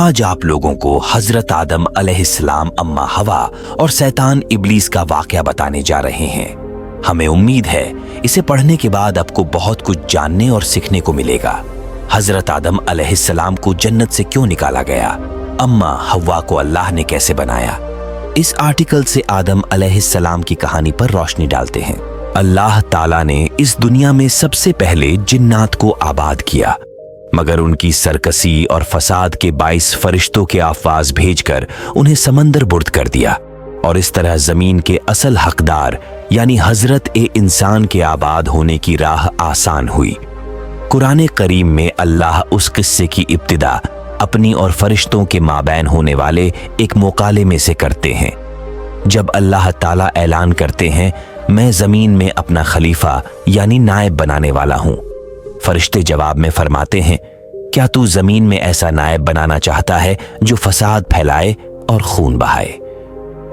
आज आप लोगों को हजरत आदम अलैहिस्सलाम, अम्मा हवा और शैतान इब्लीस का वाकया बताने जा रहे हैं। हमें उम्मीद है इसे पढ़ने के बाद आपको बहुत कुछ जानने और सीखने को मिलेगा। हजरत आदम अलैहिस्सलाम को जन्नत से क्यों निकाला गया? अम्मा हवा को अल्लाह ने कैसे बनाया? इस आर्टिकल से आदम अलैहिस्सलाम की कहानी पर रोशनी डालते हैं। अल्लाह ताला ने इस दुनिया में सबसे पहले जिन्नात को आबाद किया, मगर उनकी सरकसी और फसाद के बाइस फरिश्तों के आवाज भेजकर उन्हें समंदर बुर्द कर दिया और इस तरह जमीन के असल हकदार यानी हजरत ए इंसान के आबाद होने की राह आसान हुई। कुरान करीम में अल्लाह उस किस्से की इब्तिदा अपनी और फरिश्तों के माबैन होने वाले एक मुकाले में से करते हैं। जब अल्लाह ताला ऐलान करते हैं, मैं जमीन में अपना खलीफा यानी नायब बनाने वाला हूं। फरिश्ते जवाब में फरमाते हैं, क्या तू जमीन में ऐसा नायब बनाना चाहता है जो फसाद फैलाए और खून बहाए?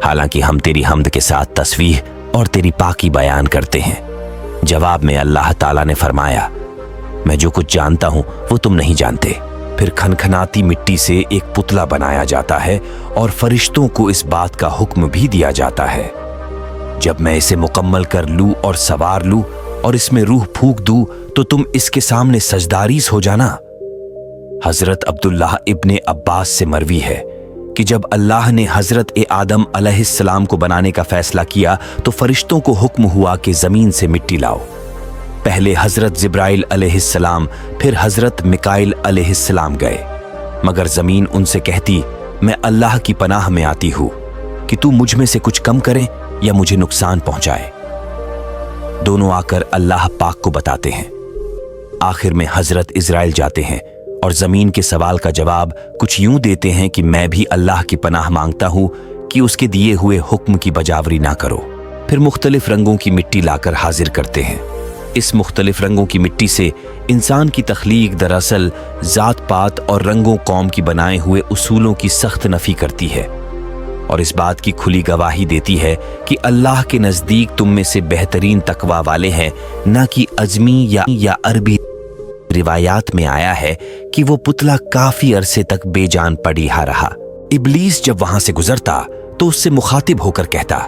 हालांकि हम तेरी हम्द के साथ तस्बीह और तेरी पाकी बयान करते हैं। जवाब में अल्लाह ताला ने फरमाया, मैं जो कुछ जानता हूं वो तुम नहीं जानते। फिर खनखनाती मिट्टी से एक पुतला बनाया जाता है और फरिश्तों को इस बात का हुक्म भी दिया जाता है, जब मैं इसे मुकम्मल कर लूं और सवार लूं और इसमें रूह फूंक दूं तो तुम इसके सामने सजदारीज हो जाना। हजरत अब्दुल्लाह इब्ने अब्बास से मरवी है कि जब अल्लाह ने हजरत ए आदम अलैहिस्सलाम को बनाने का फैसला किया तो फरिश्तों को हुक्म हुआ कि जमीन से मिट्टी लाओ। पहले हजरत जिब्राइल अलैहिस्सलाम फिर हजरत मिकाइल अलैहिस्सलाम गए, मगर जमीन उनसे कहती, मैं अल्लाह की पनाह में आती हूं कि तू मुझ में से कुछ कम करे या मुझे नुकसान पहुंचाए। दोनों आकर अल्लाह पाक को बताते हैं। आखिर में हजरत इजराइल जाते हैं और जमीन के सवाल का जवाब कुछ यूं देते हैं कि मैं भी अल्लाह की पनाह मांगता हूं कि उसके दिए हुए हुक्म की बजावरी ना करो। फिर मुख्तलिफ रंगों की मिट्टी लाकर हाजिर करते हैं। इस मुख्तलिफ रंगों की मिट्टी से इंसान की तख्लीक दरअसल जात पात और रंगों कौम की बनाए हुए उसूलों की सख्त नफी करती है और इस बात की खुली गवाही देती है कि अल्लाह के नजदीक तुम में से बेहतरीन तकवा वाले हैं, ना कि अजमी या अरबी। रिवायात में आया है कि वो पुतला काफी अरसे तक बेजान पड़ीहा रहा। इब्लीस जब वहां से गुजरता तो उससे मुखातिब होकर कहता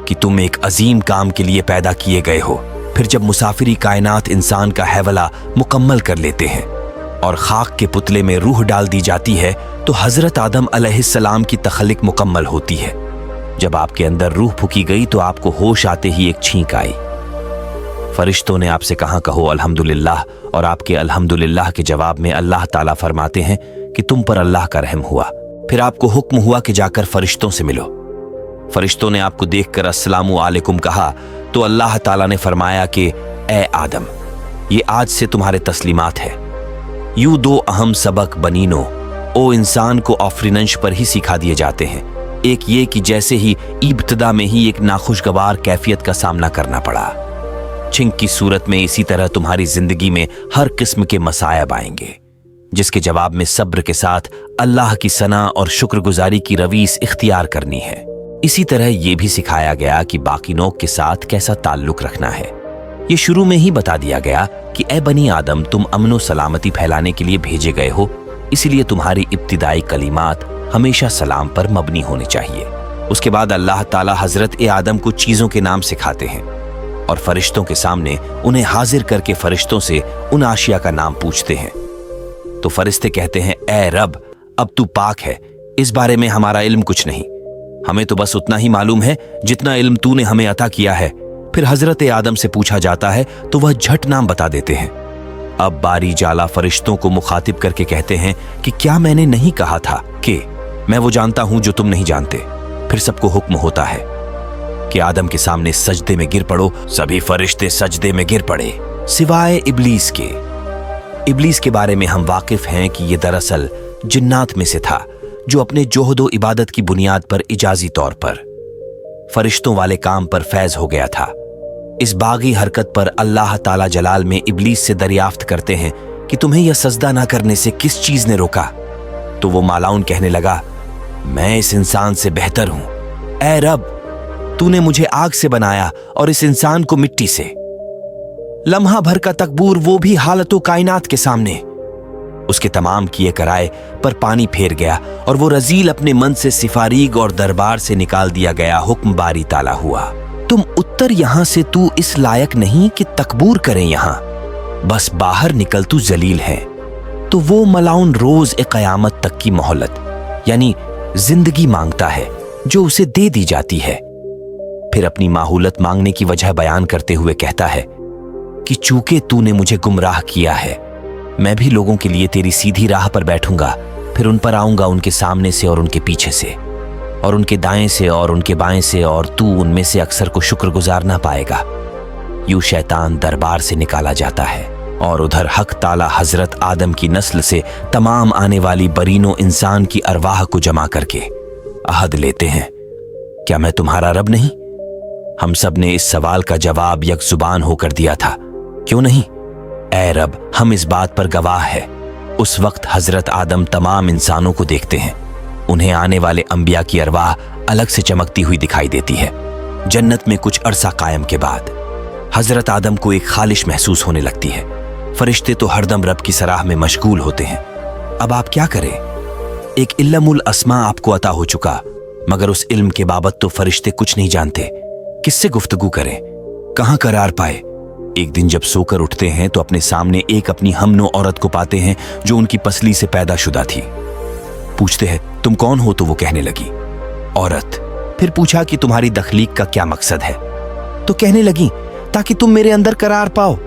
कि तुम एक अजीम काम के लिए पैदा किए गए हो। फिर जब मुसाफिरी कायनात इंसान का हैवला मुकम्मल कर लेते हैं और खाक के पुतले में रूह डाल दी जाती है तो हजरत आदम अलैहिस्सलाम की तखलीक मुकम्मल होती है। जब आपके अंदर रूह फूकी गई तो आपको होश आते ही एक छींक आई। फरिश्तों ने आपसे कहा, कहो अल्हम्दुलिल्लाह, और आपके अल्हम्दुलिल्लाह के जवाब में अल्लाह ताला फरमाते हैं कि तुम पर अल्लाह का रहम हुआ। फिर आपको हुक्म हुआ कि जाकर फरिश्तों से मिलो। फरिश्तों ने आपको देखकर अस्सलामु अलैकुम कहा तो अल्लाह ताला ने फरमाया कि ए आदम, ये आज से तुम्हारे तस्लीमात है। यूं दो अहम सबक बनीनो ओ इंसान को आफरीनश पर ही सिखा दिए जाते हैं। एक ये कि जैसे ही इब्तिदा में ही एक नाखुशगवार कैफियत का सामना करना पड़ा, छिंक की सूरत में इसी तरह तुम्हारी जिंदगी में हर किस्म के मसायब आएंगे, जिसके जवाब में सब्र के साथ अल्लाह की सना और शुक्रगुजारी की रवीस इख्तियार करनी है। इसी तरह यह भी सिखाया गया कि बाकी नौक के साथ कैसा ताल्लुक रखना है। ये शुरू में ही बता दिया गया कि ए बनी आदम, तुम अमन व सलामती फैलाने के लिए भेजे गए हो, इसलिए तुम्हारी इब्तिदाई कलिमात हमेशा सलाम पर मबनी होने चाहिए। उसके बाद अल्लाह ताला हजरत ए आदम को चीजों के नाम सिखाते हैं और फरिश्तों के सामने उन्हें हाजिर करके फरिश्तों से उन आशिया का नाम पूछते हैं। तो फरिश्ते कहते हैं, ए रब, अब तू पाक है, इस बारे में हमारा इल्म कुछ नहीं, हमें तो बस उतना ही मालूम है जितना इल्म तूने हमें अता किया है। फिर हजरत आदम से पूछा जाता है तो वह झट नाम बता देते हैं। अब बारी जाला फरिश्तों को मुखातिब करके कहते हैं कि क्या मैंने नहीं कहा था कि मैं वो जानता हूं जो तुम नहीं जानते। फिर सबको हुक्म होता है कि आदम के सामने सजदे में गिर पड़ो। सभी फरिश्ते सजदे में गिर पड़े सिवाय इब्लीस के। इब्लीस के बारे में हम वाकिफ हैं कि ये दरअसल जिन्नात में से था जो अपने जोहदो इबादत की बुनियाद पर इजाजी तौर पर फरिश्तों वाले काम पर फैज हो गया था। इस बागी हरकत पर अल्लाह ताला जलाल में इब्लीस से दरियाफ्त करते हैं कि तुम्हें यह सजदा ना करने से किस चीज ने रोका। तो वो मालाउन कहने लगा, मैं इस इंसान से बेहतर हूं। ए रब, तूने मुझे आग से बनाया और इस इंसान को मिट्टी से। लम्हा भर का तकबूर, वो भी हालतो कायनात के सामने। उसके तमाम किए कराए पर पानी फेर गया और वो रजील अपने मन से सिफारीग और दरबार से निकाल दिया गया हुक्म बारी ताला हुआ। तुम उत्तर यहां से, तू इस लायक नहीं कि तकबूर करें यहां, बस बाहर निकल, तू जलील है। तो वो मलाउन रोज ए कयामत तक की मोहलत यानी जिंदगी मांगता है जो उसे दे दी जाती है। फिर अपनी माहूलत मांगने की वजह बयान करते हुए कहता है कि चूंकि तूने मुझे गुमराह किया है, मैं भी लोगों के लिए तेरी सीधी राह पर बैठूंगा, फिर उन पर आऊंगा उनके सामने से और उनके पीछे से और उनके दाएं से और उनके बाएं से, और तू उनमें से अक्सर को शुक्रगुजार ना पाएगा। यूं शैतान दरबार से निकाला जाता है और उधर हक ताला हजरत आदम की नस्ल से तमाम आने वाली बरीनो इंसान की अरवाह को जमा करके अहद लेते हैं, क्या मैं तुम्हारा रब नहीं? हम सब ने इस सवाल का जवाब यकजुबान होकर दिया था, क्यों नहीं? ऐ रब, हम इस बात पर गवाह है। उस वक्त हजरत आदम तमाम इंसानों को देखते हैं, उन्हें आने वाले अंबिया की अरवाह अलग से चमकती हुई दिखाई देती है। जन्नत में कुछ अरसा कायम के बाद हजरत आदम को एक खालिश महसूस होने लगती है। फरिश्ते तो हरदम रब की सराह में मशगूल होते हैं। अब आप क्या करें? एक इल्मुल अस्मा आपको अता हो चुका, मगर उस इल्म के बाबत तो फरिश्ते कुछ नहीं जानते। किससे गुफ्तगू करें, कहां करार पाए? एक दिन जब सोकर उठते हैं तो अपने सामने एक अपनी हमनो औरत को पाते हैं जो उनकी पसली से पैदा शुदा थी। पूछते हैं, तुम कौन हो? तो वो कहने लगी, औरत। फिर पूछा कि तुम्हारी तख्लीक का क्या मकसद है? तो कहने लगी, ताकि तुम मेरे अंदर करार पाओ।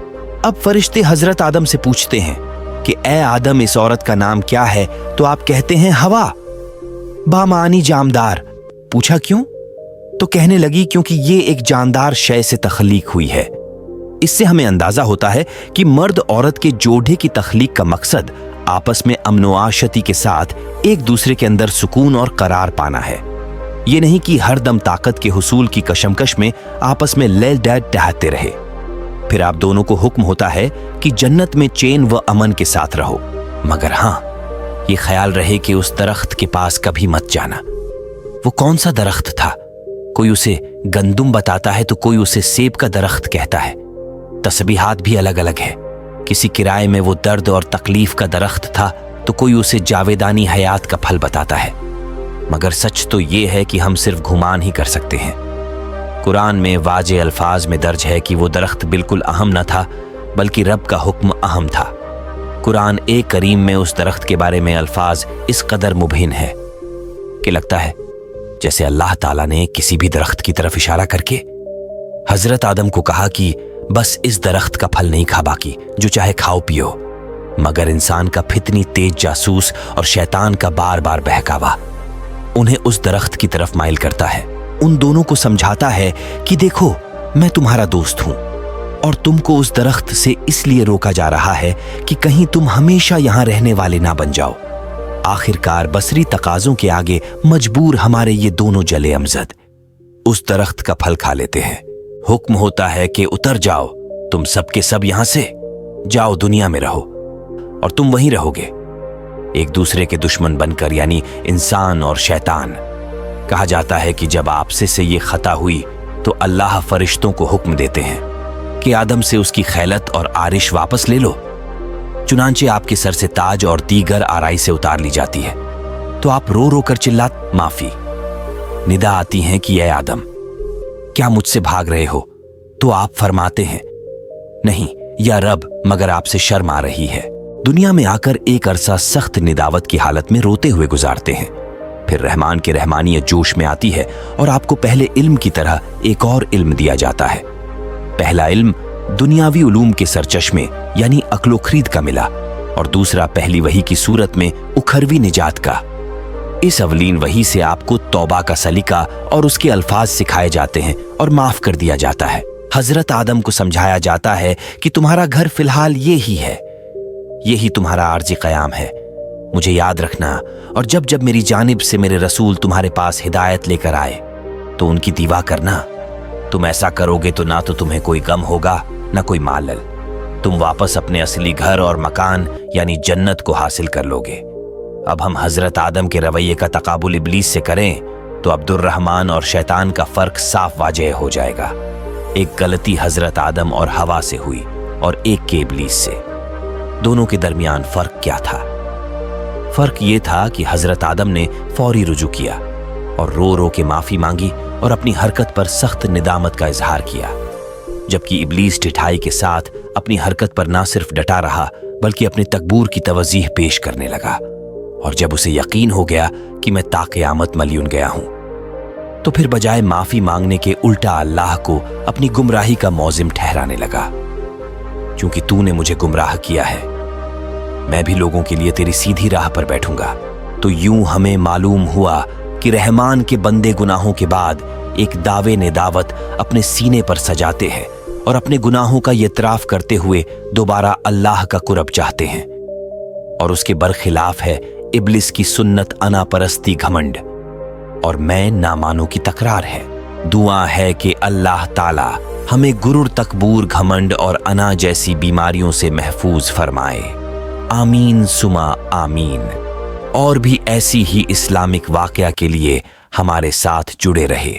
अब फरिश्ते हजरत आदम से पूछते हैं कि ए आदम, इस औरत का नाम क्या है? तो आप कहते हैं हवा, बामानी जामदार। पूछा क्यों? तो कहने लगी, क्योंकि ये एक जानदार शय से तख्लीक हुई है। इससे हमें अंदाजा होता है कि मर्द औरत के जोड़े की तख्लीक का मकसद आपस में अमनो आशती के साथ एक दूसरे के अंदर सुकून और करार पाना है। ये नहीं कि हर दम ताकत के हुसूल की कशमकश में आपस में लैल डैड टहलते रहे। फिर आप दोनों को हुक्म होता है कि जन्नत में चैन व अमन के साथ रहो, मगर हां, ये ख्याल रहे कि उस दरख्त के पास कभी मत जाना। वो कौन सा दरख्त था? कोई उसे गंदुम बताता है तो कोई उसे सेब का दरख्त कहता है। तस्बीहात भी अलग अलग है। किसी किराए में वो दर्द और तकलीफ का दरख्त था तो कोई उसे जावेदानी हयात का फल बताता है। मगर सच तो ये है कि हम सिर्फ घुमान ही कर सकते हैं। कुरान में वाजे अल्फाज में दर्ज है कि वो दरख्त बिल्कुल अहम न था, बल्कि रब का हुक्म अहम था। कुरान एक करीम में उस दरख्त के बारे में अल्फाज इस कदर मुबहिन है कि लगता है जैसे अल्लाह ताला ने किसी भी दरख्त की तरफ इशारा करके हजरत आदम को कहा कि बस इस दरख्त का फल नहीं खा, बाकी जो चाहे खाओ पियो। मगर इंसान का फितनी तेज जासूस और शैतान का बार बार बहकावा उन्हें उस दरख्त की तरफ माइल करता है। उन दोनों को समझाता है कि देखो, मैं तुम्हारा दोस्त हूं और तुमको उस दरख्त से इसलिए रोका जा रहा है कि कहीं तुम हमेशा यहां रहने वाले ना बन जाओ। आखिरकार बसरी तकाजों के आगे मजबूर हमारे ये दोनों जले अमजद उस दरख्त का फल खा लेते हैं। हुक्म होता है कि उतर जाओ, तुम सबके सब यहां से जाओ, दुनिया में रहो और तुम वहीं रहोगे, एक दूसरे के दुश्मन बनकर, यानी इंसान और शैतान। कहा जाता है कि जब आपसे से ये खता हुई तो अल्लाह फरिश्तों को हुक्म देते हैं कि आदम से उसकी खैलत और आरिश वापस ले लो। चुनांचे आपके सर से ताज और दीगर आराई से उतार ली जाती है तो आप रो रो कर माफी। निदा आती है कि ऐ आदम, क्या मुझसे भाग रहे हो? तो आप फरमाते हैं, नहीं या रब, मगर आपसे शर्म आ रही है। दुनिया में आकर एक अरसा सख्त निदावत की हालत में रोते हुए गुजारते हैं। फिर रहमान के रहमानियत जोश में आती है और आपको पहले इल्म की तरह एक और इल्म दिया जाता है। पहला इल्म दुनियावी उलूम के सरचश्मे यानी अक्लो खरीद का मिला और दूसरा पहली वही की सूरत में उखरवी निजात का। इस अवलीन वही से आपको तौबा का सलीका और उसके अल्फाज सिखाए जाते हैं और माफ कर दिया जाता है। हजरत आदम को समझाया जाता है कि तुम्हारा घर फिलहाल ये ही है, यही तुम्हारा आर्जी कयाम है, मुझे याद रखना। और जब जब मेरी जानिब से मेरे रसूल तुम्हारे पास हिदायत लेकर आए तो उनकी दीवा करना। तुम ऐसा करोगे तो ना तो तुम्हें कोई गम होगा ना कोई मालल, तुम वापस अपने असली घर और मकान यानी जन्नत को हासिल कर लोगे। अब हम हजरत आदम के रवैये का तकाबुल इब्लीस से करें तो अब्दुर्रहमान और शैतान का फर्क साफ वाजह हो जाएगा। एक गलती हजरत आदम और हवा से हुई और एक के इब्लीस से। दोनों के दरमियान फर्क क्या था? फर्क ये था कि हजरत आदम ने फौरी रुजू किया और रो रो के माफी मांगी और अपनी हरकत पर सख्त निदामत का इजहार किया, जबकि इब्लीस ढिठाई के साथ अपनी हरकत पर ना सिर्फ डटा रहा बल्कि अपने तकबूर की तवजीह पेश करने लगा। और जब उसे यकीन हो गया कि मैं ताक़यामत मलियून गया हूं, तो फिर बजाय माफी मांगने के उल्टा अल्लाह को अपनी गुमराही का मौजिम ठहराने लगा। क्योंकि तूने मुझे गुमराह किया है, मैं भी लोगों के लिए तेरी सीधी राह पर बैठूंगा। तो यूं हमें मालूम हुआ कि रहमान के बंदे गुनाहों के बाद एक दावे ने दावत अपने सीने पर सजाते हैं और अपने गुनाहों का इतराफ करते हुए दोबारा अल्लाह का कुर्ब चाहते हैं। और उसके बरखिलाफ है इब्लिस की सुन्नत अना परस्ती घमंड और मैं नामानों की तकरार है। दुआ है कि अल्लाह ताला हमें गुरूर, तकबूर, घमंड और अना जैसी बीमारियों से महफूज फरमाए। आमीन सुमा आमीन। और भी ऐसी ही इस्लामिक वाक़या के लिए हमारे साथ जुड़े रहे।